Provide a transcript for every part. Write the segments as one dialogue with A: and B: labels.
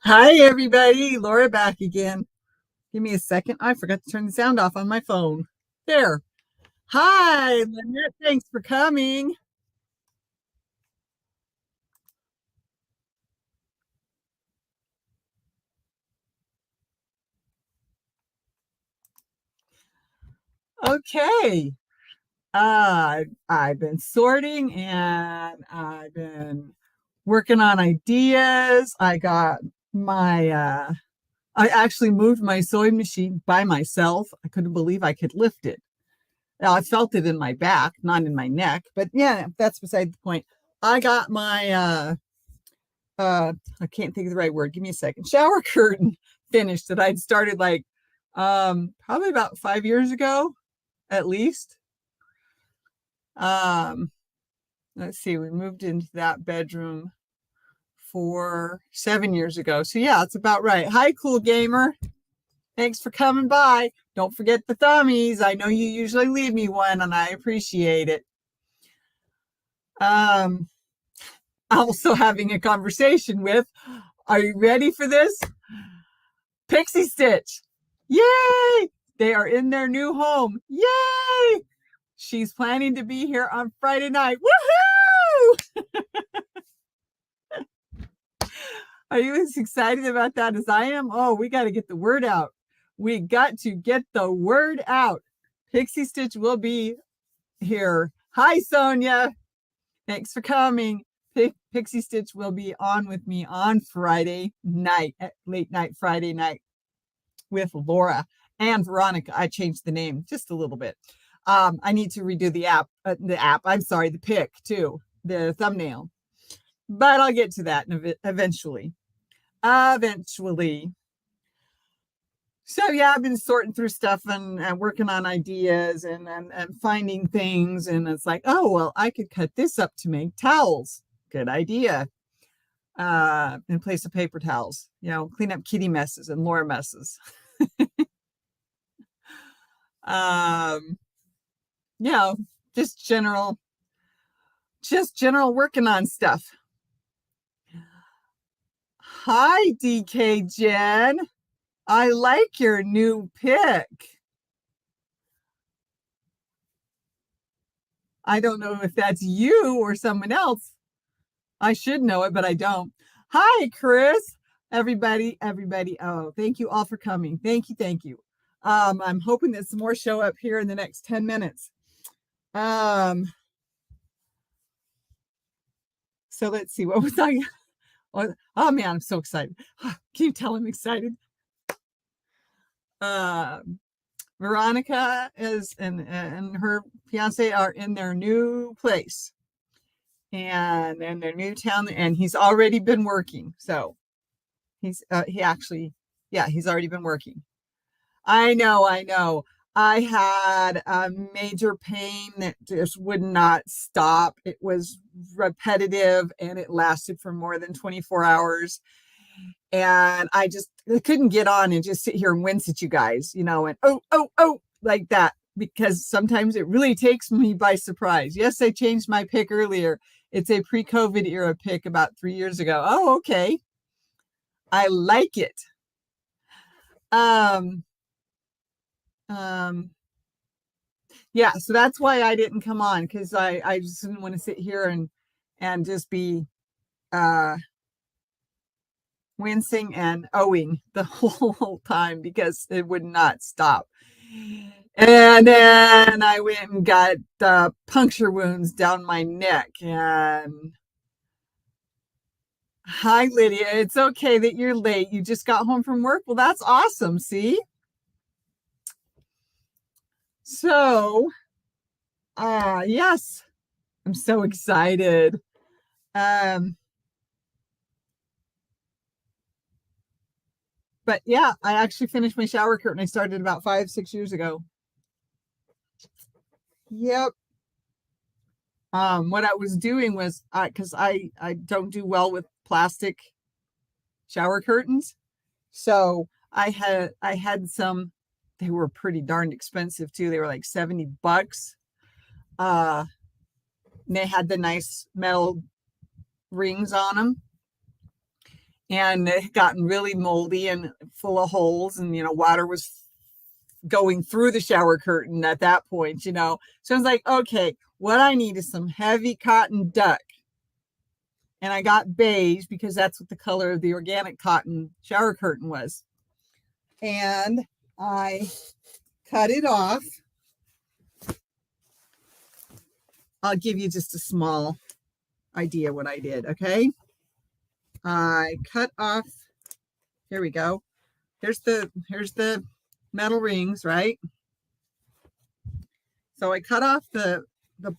A: Hi, everybody. Laura back again. Give me a second. I forgot to turn the sound off on my phone. There. Hi, Lynette. Thanks for coming. Okay. I've been sorting and I've been working on ideas. I actually moved my sewing machine by myself. I couldn't believe I could lift it. Now, I felt it in my back, not in my neck, but yeah, that's beside the point. I got my uh I can't think of the right word. Give me a second. Shower curtain finished that I'd started like probably about 5 years ago, at least. Um let's see, we moved into that bedroom for 7 years ago. So yeah, it's about right. Hi, cool gamer. Thanks for coming by. Don't forget the thummies. I know you usually leave me one and I appreciate it. Um Also having a conversation with, are you ready for this? Pixie Stitch. Yay! They are in their new home. Yay! She's planning to be here on Friday night. Woohoo! Are you as excited about that as I am? Oh, we got to get the word out. We got to get the word out. Pixie Stitch will be here. Hi, Sonia. Thanks for coming. Pixie Stitch will be on with me on Friday night, late night Friday night, with Laura and Veronica. I changed the name just a little bit. I need to redo I'm sorry, the pic too, the thumbnail, but I'll get to that eventually. Eventually. So yeah, I've been sorting through stuff and working on ideas and finding things, and it's like, oh well, I could cut this up to make towels. Good idea. In place of paper towels, clean up kitty messes and Laura messes. um, you know, just general working on stuff. Hi, DK Jen. I like your new pic. I don't know if that's you or someone else. I should know it, but I don't. Hi, Chris. Everybody. Oh, thank you all for coming. Thank you, thank you. I'm hoping that some more show up here in the next 10 minutes. Um, so let's see. What was I? Oh man, I'm so excited. Can you tell I'm excited? Um, Veronica is and her fiance are in their new place and in their new town, and he's already been working. So he actually, yeah, he's already been working. I know. I had a major pain that just would not stop. It was repetitive and it lasted for more than 24 hours. And I couldn't get on and just sit here and wince at you guys, and oh, like that, because sometimes it really takes me by surprise. Yes, I changed my pick earlier. It's a pre-COVID era pick about 3 years ago. Oh, okay. I like it. Um, um, yeah, so that's why I didn't come on, because I just didn't want to sit here and just be uh wincing and owing the whole time because it would not stop. And then I went and got puncture wounds down my neck. And hi, Lydia. It's okay that you're late. You just got home from work. Well, that's awesome. See? So, yes, I'm so excited. Um, but yeah, I actually finished my shower curtain. I started about 5, 6 years ago. Yep. What I was doing was, because I don't do well with plastic shower curtains, so I had some. They were pretty darn expensive too. They were like $70. Uh, and they had the nice metal rings on them, and it had gotten really moldy and full of holes, and water was going through the shower curtain at that point. So I was like, okay, what I need is some heavy cotton duck. And I got beige because that's what the color of the organic cotton shower curtain was. And I cut it off. I'll give you just a small idea what I did, okay? I cut off, here we go. Here's the metal rings, right? So I cut off the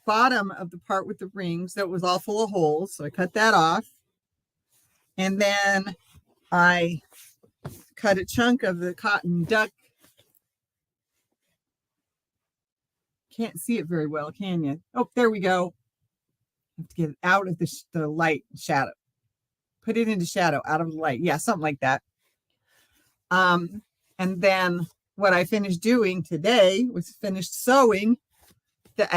A: bottom of the part with the rings that was all full of holes. So I cut that off. And then I cut a chunk of the cotton duck. Can't see it very well, can you? Oh, there we go. Have to get it out of the light shadow. Put it into shadow, out of the light. Yeah, something like that. And then what I finished doing today was finished sewing the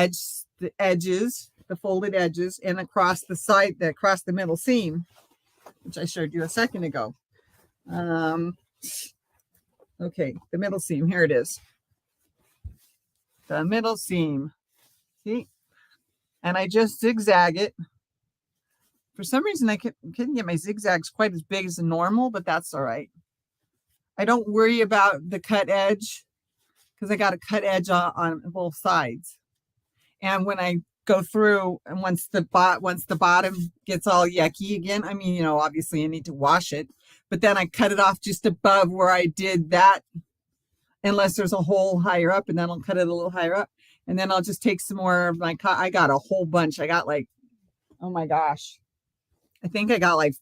A: edges, the folded edges, and across the side, across the middle seam, which I showed you a second ago. Okay, the middle seam, here it is. The middle seam, see? And I just zigzag it. For some reason, I couldn't get my zigzags quite as big as normal, but that's all right. I don't worry about the cut edge because I got a cut edge on both sides. And when I go through, and once the bottom gets all yucky again, I mean, obviously I need to wash it, but then I cut it off just above where I did that, unless there's a hole higher up, and then I'll cut it a little higher up. And then I'll just take some more of my I got a whole bunch. I got like, oh my gosh, I think I got like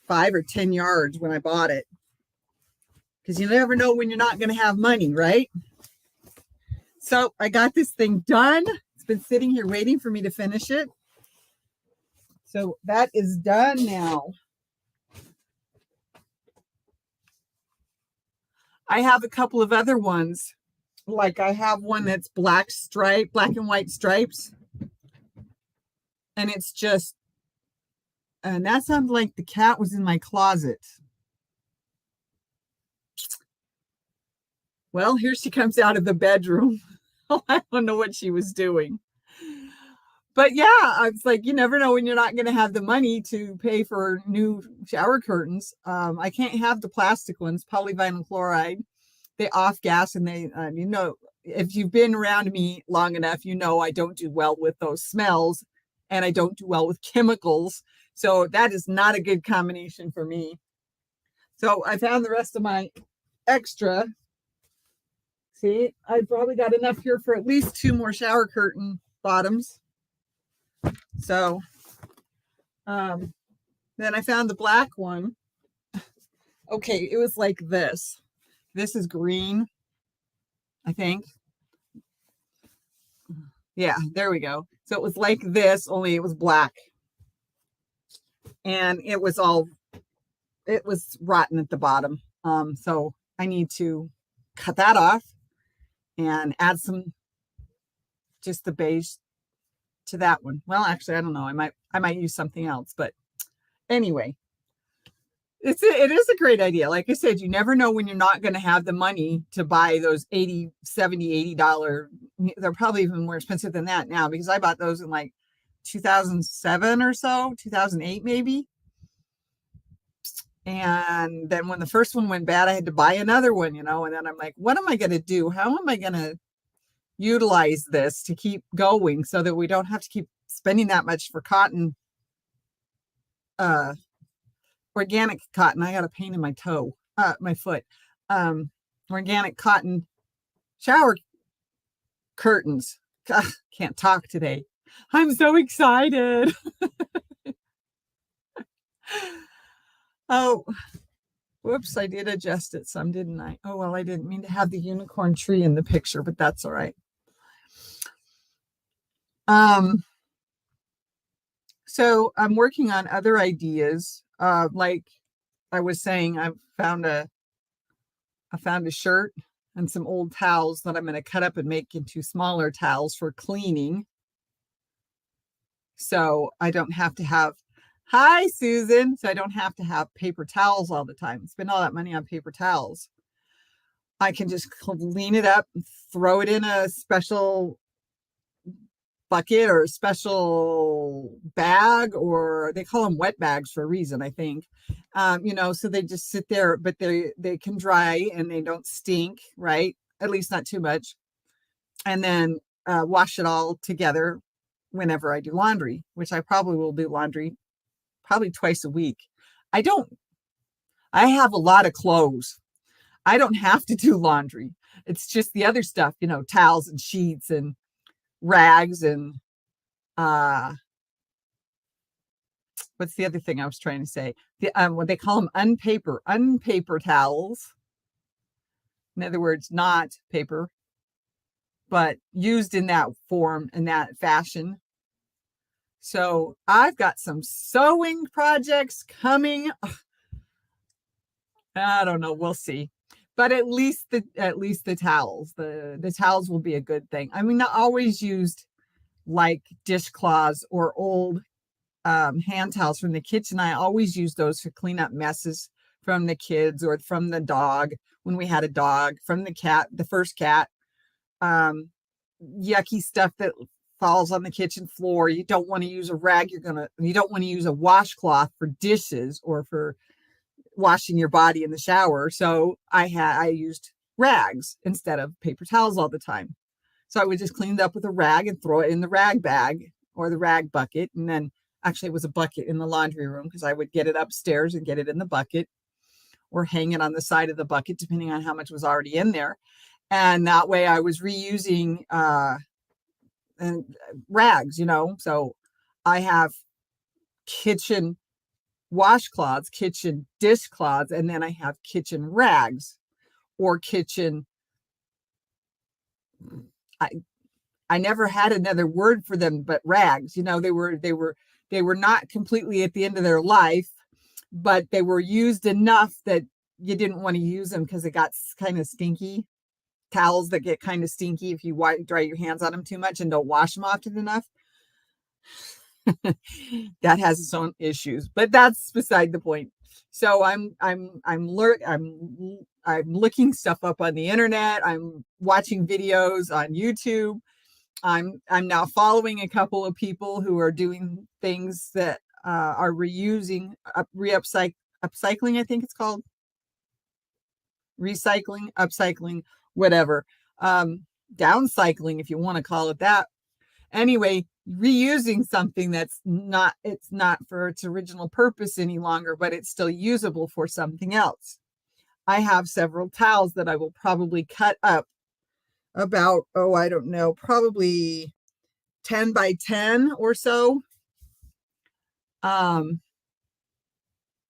A: 5 or 10 yards when I bought it. Because you never know when you're not going to have money, right? So I got this thing done. It's been sitting here waiting for me to finish it. So that is done now. I have a couple of other ones. Like I have one that's black and white stripes. And it's just, and that sounds like the cat was in my closet. Well, here she comes out of the bedroom. I don't know what she was doing. But yeah, I was like, you never know when you're not going to have the money to pay for new shower curtains. I can't have the plastic ones, polyvinyl chloride. They off gas, and they, if you've been around me long enough, I don't do well with those smells, and I don't do well with chemicals. So that is not a good combination for me. So I found the rest of my extra. See, I probably got enough here for at least 2 more shower curtain bottoms. So then I found the black one. Okay, it was like this. This is green, I think. Yeah, there we go. So it was like this, only it was black. And it was rotten at the bottom. So I need to cut that off and add just the beige to that one. Well, actually, I don't know. I might use something else, but anyway, it is a great idea. Like I said, you never know when you're not going to have the money to buy those $70, $80. They're probably even more expensive than that now, because I bought those in like 2007 or so, 2008 maybe. And then when the first one went bad, I had to buy another one, and then I'm like, what am I going to do? How am I going to utilize this to keep going so that we don't have to keep spending that much for cotton, organic cotton. I got a pain in my toe, my foot, organic cotton shower curtains. Can't talk today. I'm so excited. Oh, whoops, I did adjust it some, didn't I? Oh, well, I didn't mean to have the unicorn tree in the picture, but that's all right. So I'm working on other ideas. Like I was saying, I found a shirt and some old towels that I'm going to cut up and make into smaller towels for cleaning. So I don't have to have Hi, Susan. So I don't have to have paper towels all the time. Spend all that money on paper towels. I can just clean it up, throw it in a special bucket or a special bag, or they call them wet bags for a reason, I think. So they just sit there, but they can dry and they don't stink, right? At least not too much. And then wash it all together whenever I do laundry, which I probably will do laundry probably twice a week. I have a lot of clothes. I don't have to do laundry. It's just the other stuff, towels and sheets and rags and what's the other thing I was trying to say? What they call them unpaper towels. In other words, not paper, but used in that form, in that fashion. So I've got some sewing projects coming. I don't know. We'll see. But at least the towels. The towels will be a good thing. I mean, I always used like dishcloths or old hand towels from the kitchen. I always use those to clean up messes from the kids or from the dog when we had a dog, from the cat, the first cat. Yucky stuff that falls on the kitchen floor. You don't want to use a rag. You don't want to use a washcloth for dishes or for washing your body in the shower. So I used rags instead of paper towels all the time. So I would just clean it up with a rag and throw it in the rag bag or the rag bucket. And then actually it was a bucket in the laundry room because I would get it upstairs and get it in the bucket or hang it on the side of the bucket, depending on how much was already in there. And that way I was reusing and rags, So I have kitchen washcloths, kitchen dishcloths, and then I have kitchen rags or kitchen. I never had another word for them but rags. They were not completely at the end of their life, but they were used enough that you didn't want to use them because it got kind of stinky. Towels that get kind of stinky if you dry your hands on them too much and don't wash them often enough. That has its own issues, but that's beside the point. So I'm looking stuff up on the internet. I'm watching videos on YouTube. I'm now following a couple of people who are doing things that are reusing, upcycling, I think it's called. Recycling, upcycling, whatever. Downcycling, if you want to call it that. Anyway, reusing something it's not for its original purpose any longer, but it's still usable for something else. I have several towels that I will probably cut up about, I don't know, probably 10 by 10 or so.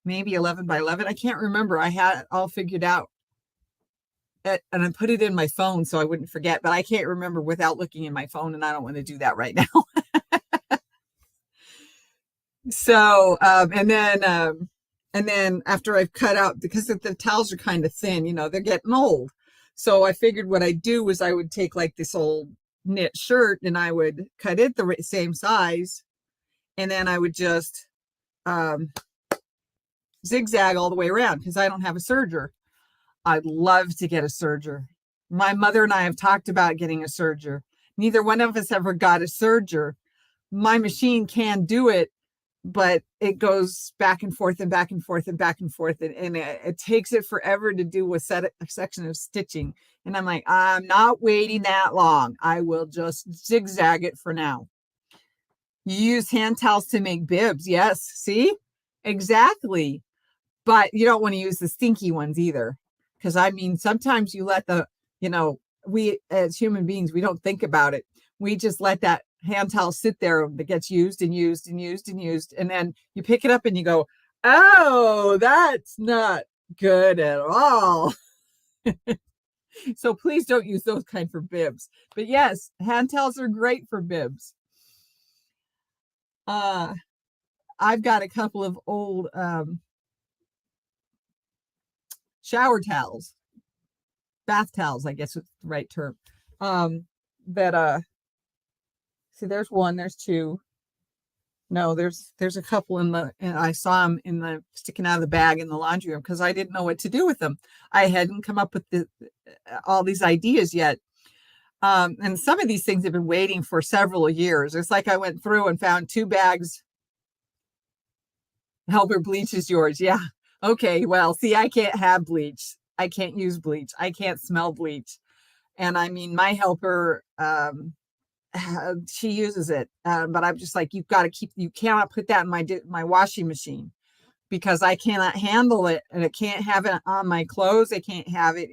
A: Maybe 11 by 11. I can't remember. I had it all figured out. And I put it in my phone so I wouldn't forget, but I can't remember without looking in my phone, and I don't want to do that right now. So, and then after I've cut out, because the towels are kind of thin, they're getting old. So I figured what I'd do was I would take like this old knit shirt and I would cut it the same size. And then I would just zigzag all the way around because I don't have a serger. I'd love to get a serger. My mother and I have talked about getting a serger. Neither one of us ever got a serger. My machine can do it, but it goes back and forth and back and forth and back and forth. And it takes it forever to do a section of stitching. And I'm like, I'm not waiting that long. I will just zigzag it for now. You use hand towels to make bibs. Yes. See? Exactly. But you don't want to use the stinky ones either. Because sometimes you let we as human beings, we don't think about it. We just let that hand towel sit there that gets used and used and used and used. And then you pick it up and you go, oh, that's not good at all. So please don't use those kind for bibs. But yes, hand towels are great for bibs. I've got a couple of old shower towels, bath towels, I guess is the right term. See, there's one, there's two. No, there's a couple and I saw them in the sticking out of the bag in the laundry room because I didn't know what to do with them. I hadn't come up with all these ideas yet. And some of these things have been waiting for several years. It's like I went through and found 2 bags. Helper bleach is yours. Yeah. Okay. Well, see, I can't have bleach. I can't use bleach. I can't smell bleach. And I mean, my helper, she uses it, but I'm just like, you cannot put that in my washing machine because I cannot handle it, and I can't have it on my clothes. I can't have it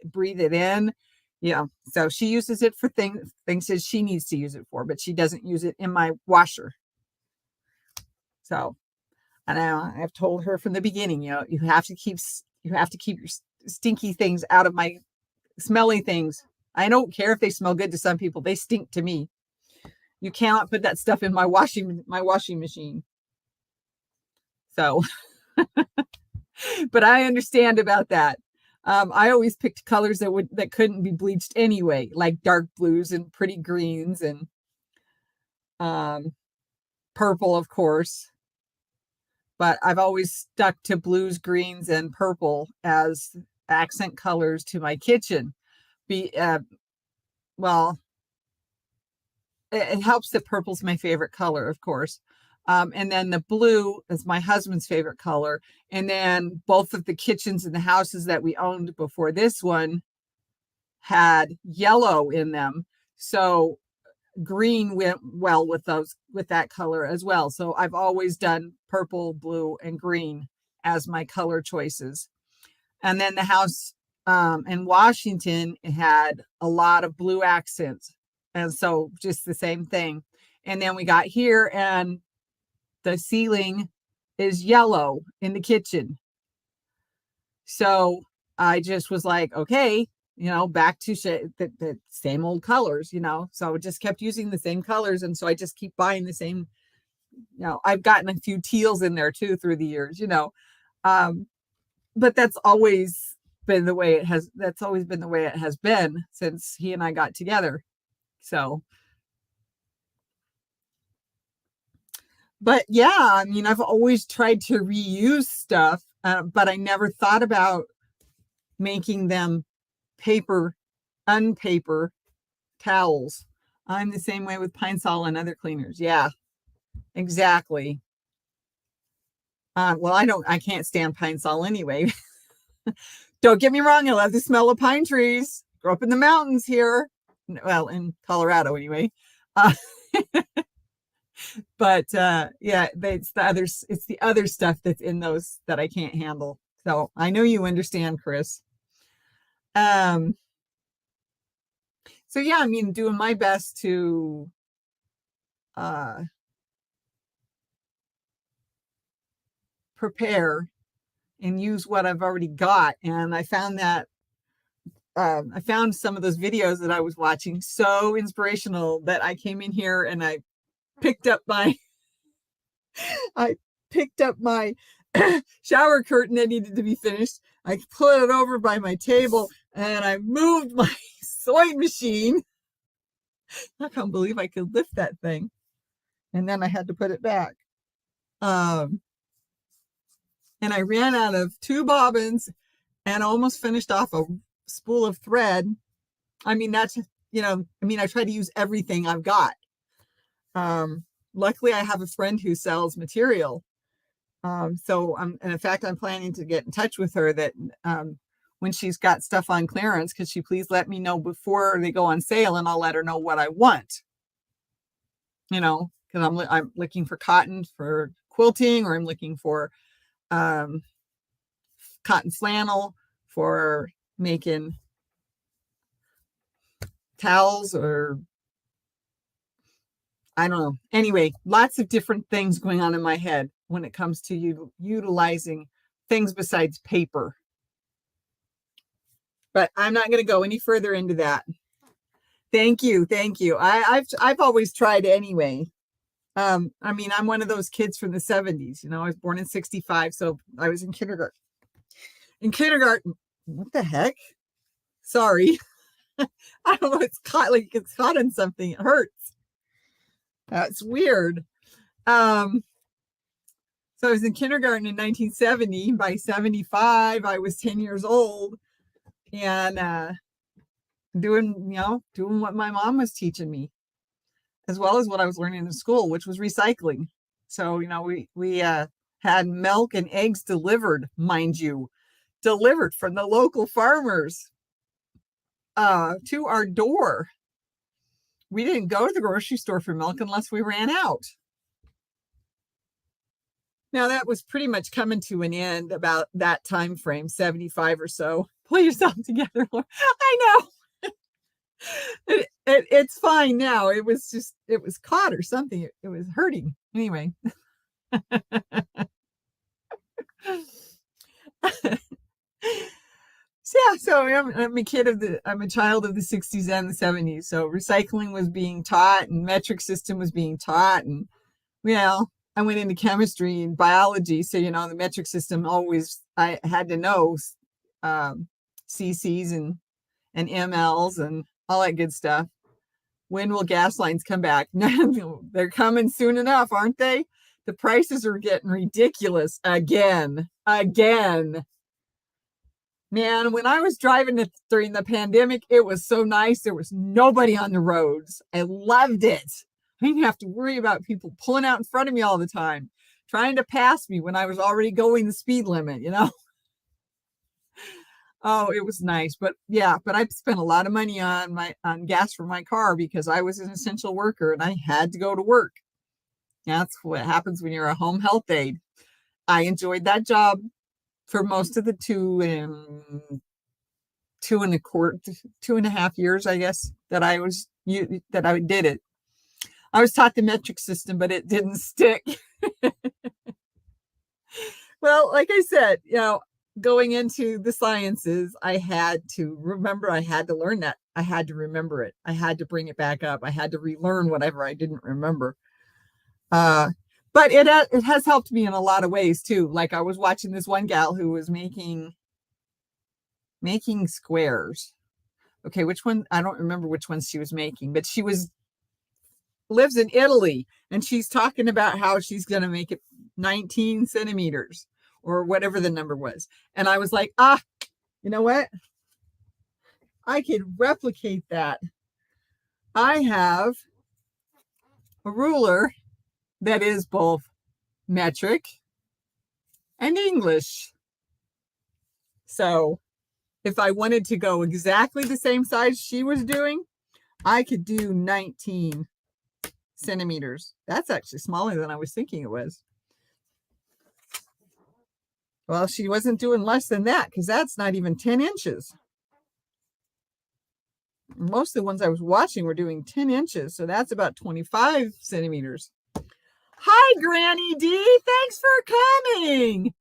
A: breathe it in. Yeah. So she uses it for things that she needs to use it for, but she doesn't use it in my washer. So, and I've told her from the beginning, you have to keep your stinky things out of my smelly things. I don't care if they smell good to some people. They stink to me. You cannot put that stuff in my washing machine. So, but I understand about that. I always picked colors that couldn't be bleached anyway, like dark blues and pretty greens and purple, of course. But I've always stuck to blues, greens, and purple as accent colors to my kitchen. Well, it helps that purple's my favorite color, of course. And then the blue is my husband's favorite color. And then both of the kitchens in the houses that we owned before this one had yellow in them. So green went well with that color as well. So I've always done purple, blue, and green as my color choices. And then the house in Washington had a lot of blue accents. And so just the same thing. And then we got here and the ceiling is yellow in the kitchen. So I just was like, okay, back to the same old colors, so I just kept using the same colors. And so I just keep buying the same, I've gotten a few teals in there too through the years, but that's always been the way it has been since he and I got together. So, but yeah, I mean, I've always tried to reuse stuff, but I never thought about making them unpaper towels. I'm the same way with Pine-Sol and other cleaners. Yeah, exactly. Well, I can't stand Pine-Sol anyway. Don't get me wrong. I love the smell of pine trees. Grew up in the mountains here. Well, in Colorado anyway. But yeah, it's the other stuff that's in those that I can't handle. So I know you understand, Chris. So yeah, I mean, doing my best to prepare and use what I've already got. And I found that I found some of those videos that I was watching so inspirational that I came in here and I picked up my shower curtain that needed to be finished. I put it over by my table and I moved my sewing machine. I can't believe I could lift that thing. And then I had to put it back. And I ran out of 2 bobbins and almost finished off a spool of thread. I mean, I try to use everything I've got. Luckily, I have a friend who sells material. And in fact, I'm planning to get in touch with her that when she's got stuff on clearance, could she please let me know before they go on sale, and I'll let her know what I want. Because I'm looking for cotton for quilting, or I'm looking for cotton flannel for making towels, or I don't know. Anyway, lots of different things going on in my head when it comes to utilizing things besides paper. But I'm not going to go any further into that. Thank you. I've always tried anyway. I mean, I'm one of those kids from the 70s. I was born in 65, so I was in kindergarten. What the heck? Sorry. I don't know. It's caught on something. It hurts. That's weird. Um, so I was in kindergarten in 1970. By 75, I was 10 years old and doing what my mom was teaching me, as well as what I was learning in school, which was recycling. So, we had milk and eggs delivered, mind you, delivered from the local farmers to our door. We didn't go to the grocery store for milk unless we ran out. Now that was pretty much coming to an end about that time frame, 75 or so. Pull yourself together, Laura. I know. It's fine now. It was caught or something. It was hurting. Anyway. So I'm a child of the 60s and the 70s. So recycling was being taught and metric system was being taught. And, I went into chemistry and biology. So, the metric system I had to know CCs and MLs and all that good stuff. When will gas lines come back? They're coming soon enough, aren't they? The prices are getting ridiculous again. Man, when I was driving during the pandemic, it was so nice. There was nobody on the roads. I loved it. I didn't have to worry about people pulling out in front of me all the time, trying to pass me when I was already going the speed limit, Oh, it was nice. But I spent a lot of money on gas for my car because I was an essential worker and I had to go to work. That's what happens when you're a home health aide. I enjoyed that job for most of the 2.25 years, I guess, that I did it. I was taught the metric system, but it didn't stick. Well, like I said, going into the sciences, I had to learn that. I had to remember it. I had to bring it back up. I had to relearn whatever I didn't remember. But it has helped me in a lot of ways too. Like I was watching this one gal who was making squares. Okay, which one? I don't remember which ones she was making, but she lives in Italy and she's talking about how she's going to make it 19 centimeters or whatever the number was. And I was like, you know what? I could replicate that. I have a ruler that is both metric and English. So if I wanted to go exactly the same size she was doing, I could do 19 centimeters. That's actually smaller than I was thinking it was. Well, she wasn't doing less than that because that's not even 10 inches. Most of the ones I was watching were doing 10 inches. So that's about 25 centimeters. Hi, Granny D. Thanks for coming.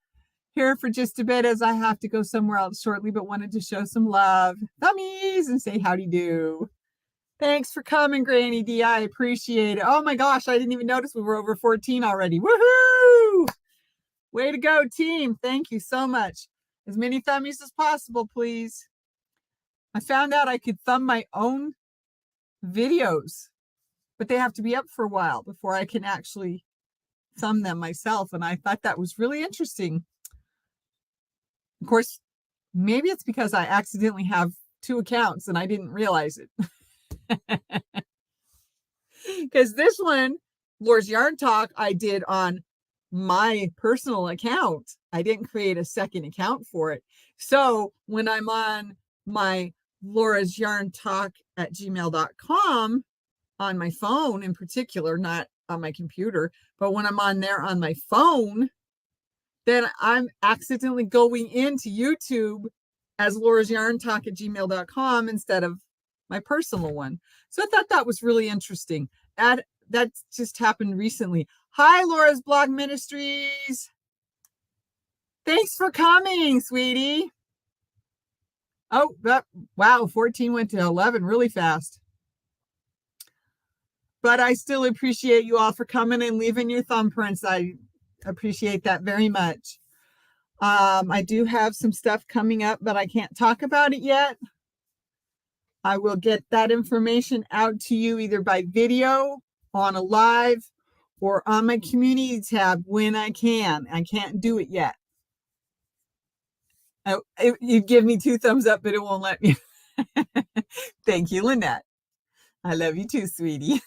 A: Here for just a bit as I have to go somewhere else shortly, but wanted to show some love. Thummies and say howdy do. Thanks for coming, Granny D. I appreciate it. Oh my gosh, I didn't even notice we were over 14 already. Woohoo! Way to go, team. Thank you so much. As many thummies as possible, please. I found out I could thumb my own videos, but they have to be up for a while before I can actually thumb them myself. And I thought that was really interesting. Of course, maybe it's because I accidentally have 2 accounts and I didn't realize it. Because this one, Laura's Yarn Talk, I did on my personal account. I didn't create a second account for it. So when I'm on my Laura's Yarn Talk at gmail.com on my phone in particular, not on my computer, but when I'm on there on my phone, then I'm accidentally going into YouTube as Laura's Yarn Talk at gmail.com instead of my personal one. So I thought that was really interesting. That just happened recently. Hi, Laura's Blog Ministries. Thanks for coming, sweetie. Oh, wow, 14 went to 11 really fast. But I still appreciate you all for coming and leaving your thumbprints. I appreciate that very much. I do have some stuff coming up, but I can't talk about it yet. I will get that information out to you either by video on a live or on my community tab when I can. I can't do it yet. You give me 2 thumbs up, but it won't let me. Thank you, Lynette. I love you too, sweetie.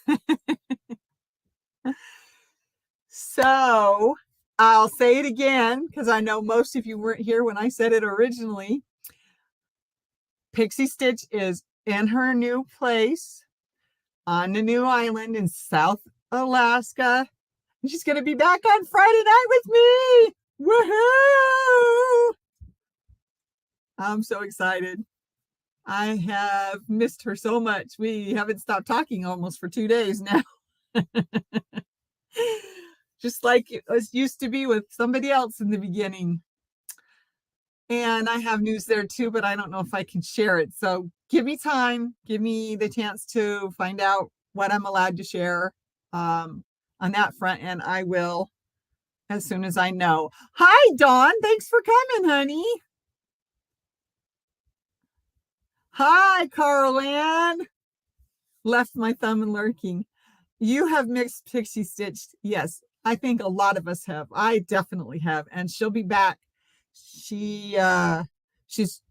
A: So I'll say it again because I know most of you weren't here when I said it originally. Pixie Stitch is in her new place on the new island in South Alaska. And she's going to be back on Friday night with me. Woohoo! I'm so excited. I have missed her so much. We haven't stopped talking almost for 2 days now. Just like it was used to be with somebody else in the beginning. And I have news there too, but I don't know if I can share it. So give me time, give me the chance to find out what I'm allowed to share on that front, and I will as soon as I know. Hi, Dawn. Thanks for coming, honey. Hi, Carl Ann. Left my thumb and lurking. You have mixed Pixie Stitch. Yes, I think a lot of us have. I definitely have. And she'll be back. She's she's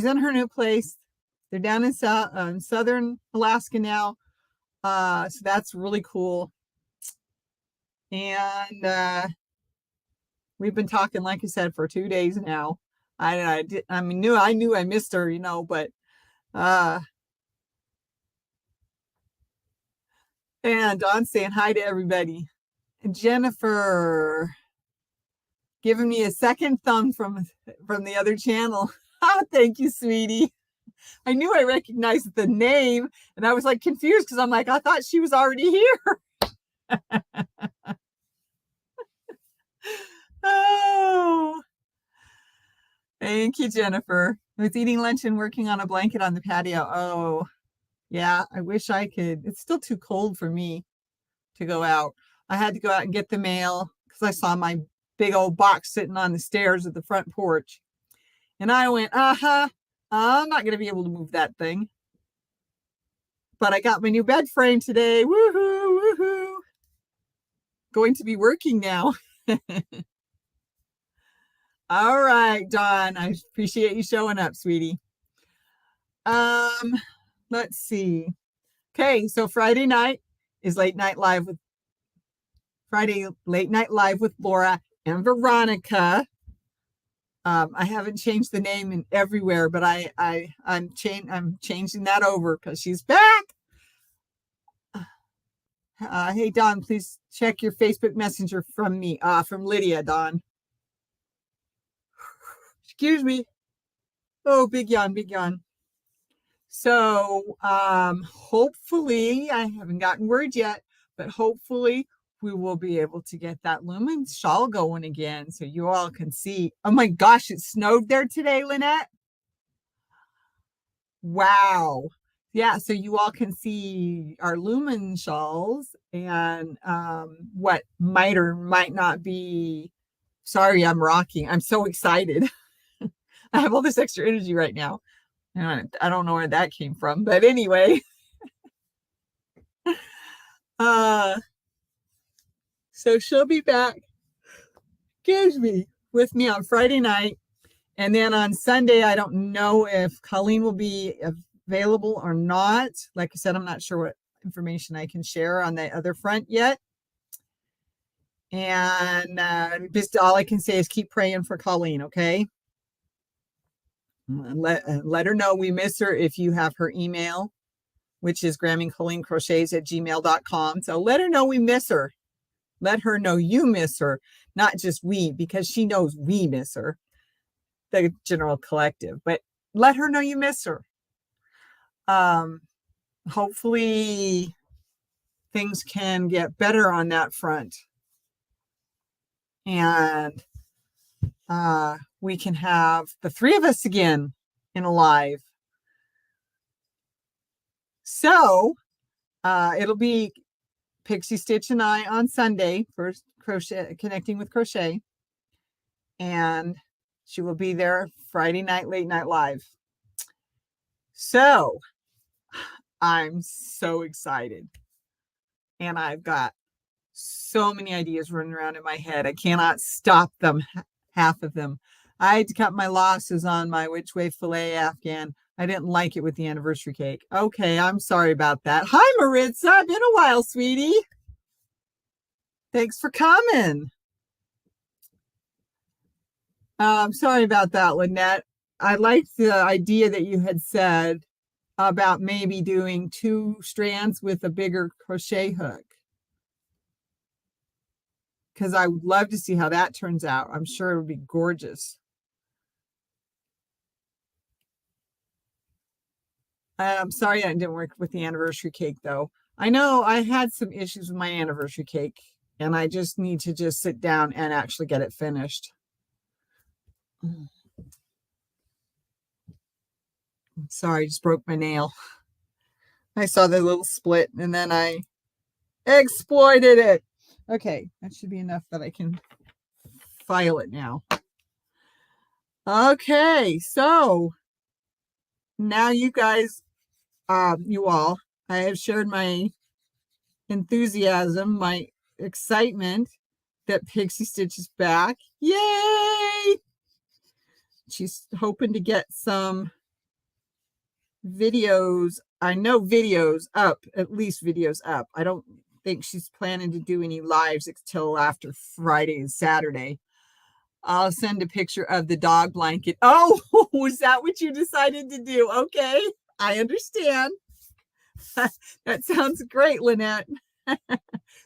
A: in her new place. They're down in southern Alaska now. So that's really cool. And we've been talking, like I said, for 2 days now. I knew I missed her, but and Dawn saying hi to everybody. And Jennifer giving me a second thumb from the other channel. Thank you, sweetie. I knew I recognized the name, and I was like confused because I'm like, I thought she was already here. Oh, thank you, Jennifer. I was eating lunch and working on a blanket on the patio. Oh, yeah, I wish I could. It's still too cold for me to go out. I had to go out and get the mail because I saw my big old box sitting on the stairs of the front porch. And I went, I'm not going to be able to move that thing. But I got my new bed frame today. Woohoo, woohoo. Going to be working now. All right, Dawn. I appreciate you showing up, sweetie. Let's see. Okay, so Friday night is Late Night Live with Laura and Veronica. I haven't changed the name in everywhere, but I'm changing that over because she's back. Hey, Dawn, please check your Facebook Messenger from me, from Lydia, Dawn. Excuse me. Oh, big yawn, big yawn. So hopefully, I haven't gotten word yet, but hopefully we will be able to get that Lumen shawl going again so you all can see. Oh my gosh, it snowed there today, Lynette. Wow. Yeah, so you all can see our Lumen shawls and what might or might not be. Sorry, I'm rocking. I'm so excited. I have all this extra energy right now. I don't know where that came from, but anyway. So she'll be back, with me on Friday night. And then on Sunday, I don't know if Colleen will be available or not. Like I said, I'm not sure what information I can share on the other front yet. And just all I can say is keep praying for Colleen, okay? Let her know we miss her if you have her email, which is grammingcolleencrochets@gmail.com. So let her know we miss her. Let her know you miss her, not just we, because she knows we miss her, the general collective. But let her know you miss her. Hopefully things can get better on that front. And we can have the 3 of us again in a live. So it'll be Pixie Stitch and I on Sunday for connecting with crochet, and she will be there Friday night, Late Night Live. So I'm so excited. and I've got so many ideas running around in my head. I cannot stop them, half of them. I had to cut my losses on my Which Way Filet Afghan. I didn't like it with the anniversary cake. Okay, I'm sorry about that. Hi, Maritza. Been a while, sweetie. Thanks for coming. I'm sorry about that, Lynette. I liked the idea that you had said about maybe doing 2 strands with a bigger crochet hook, because I would love to see how that turns out. I'm sure it would be gorgeous. I'm sorry I didn't work with the anniversary cake, though. I know I had some issues with my anniversary cake, and I just need to just sit down and actually get it finished. Sorry, just broke my nail. I saw the little split, and then I exploited it. Okay, that should be enough that I can file it now. Okay, so now you guys, you all, I have shared my enthusiasm, my excitement that Pixie Stitch is back. Yay! She's hoping to get some videos. I know videos up, at least videos up. I don't think she's planning to do any lives until after Friday and Saturday. I'll send a picture of the dog blanket. Oh, was that what you decided to do? Okay, I understand. That sounds great, Lynette.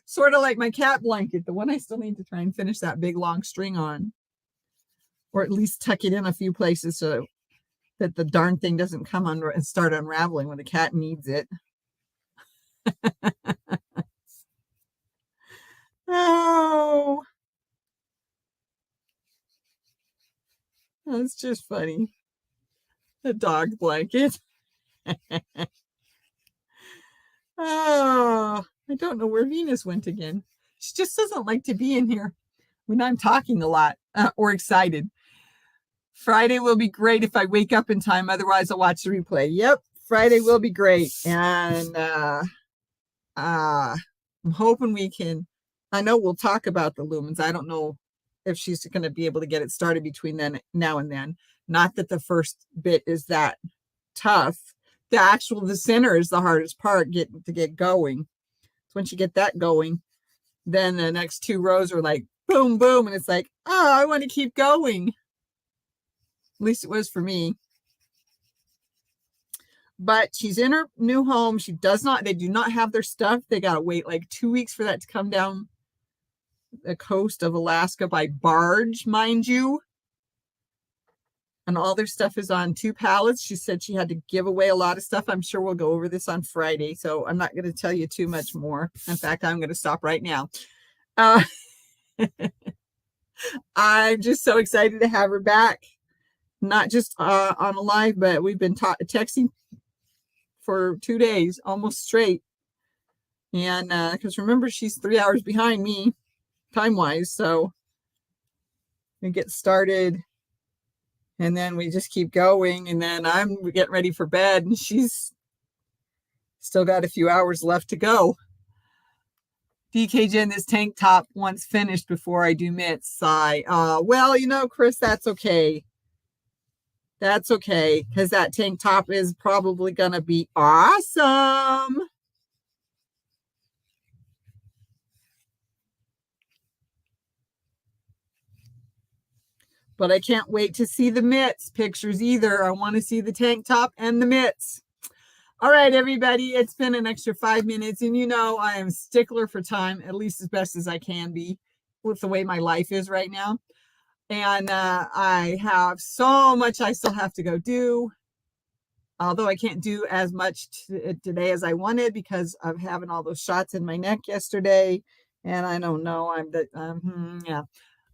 A: Sort of like my cat blanket, the one I still need to try and finish that big long string on, or at least tuck it in a few places so that the darn thing doesn't come on and start unraveling when the cat needs it. Oh, that's just funny. The dog blanket. Oh, I don't know where Venus went again. She just doesn't like to be in here when I'm talking a lot or excited. Friday will be great if I wake up in time. Otherwise, I'll watch the replay. Yep, Friday will be great. And I'm hoping we can, I know we'll talk about the lumens. I don't know if she's going to be able to get it started between now and then. Not that the first bit is that tough. The center is the hardest part to get going. So once you get that going, then the next 2 rows are like boom, boom. And it's like, oh, I want to keep going. At least it was for me. But she's in her new home. They do not have their stuff. They got to wait like 2 weeks for that to come down the coast of Alaska by barge, mind you. And all their stuff is on 2 pallets. She said she had to give away a lot of stuff. I'm sure we'll go over this on Friday, so I'm not going to tell you too much more. In fact, I'm going to stop right now. I'm just so excited to have her back. Not just on a live, but we've been texting for 2 days, almost straight. And because remember, she's 3 hours behind me, time-wise, so we get started. And then we just keep going. And then I'm getting ready for bed. And she's still got a few hours left to go. DK Jen, this tank top once finished before I do mitts. Well, Chris, that's okay. That's okay. Because that tank top is probably going to be awesome. But I can't wait to see the mitts pictures either. I want to see the tank top and the mitts. All right, everybody. It's been an extra 5 minutes. And I am a stickler for time, at least as best as I can be with the way my life is right now. And I have so much I still have to go do. Although I can't do as much today as I wanted because of having all those shots in my neck yesterday. And I don't know.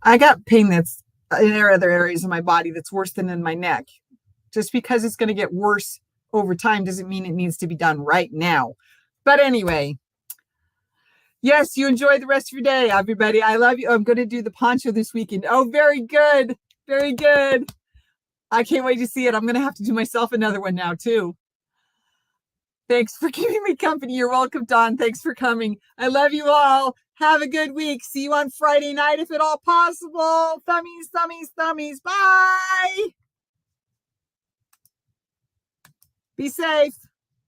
A: I got pain that's in other areas of my body that's worse than in my neck. Just because it's going to get worse over time doesn't mean it needs to be done right now. But anyway, yes, you enjoy the rest of your day, everybody. I love you. I'm going to do the poncho this weekend. Oh, very good. Very good. I can't wait to see it. I'm going to have to do myself another one now, too. Thanks for keeping me company. You're welcome, Dawn. Thanks for coming. I love you all. Have a good week. See you on Friday night if at all possible. Thummies, thummies, thummies. Bye. Be safe.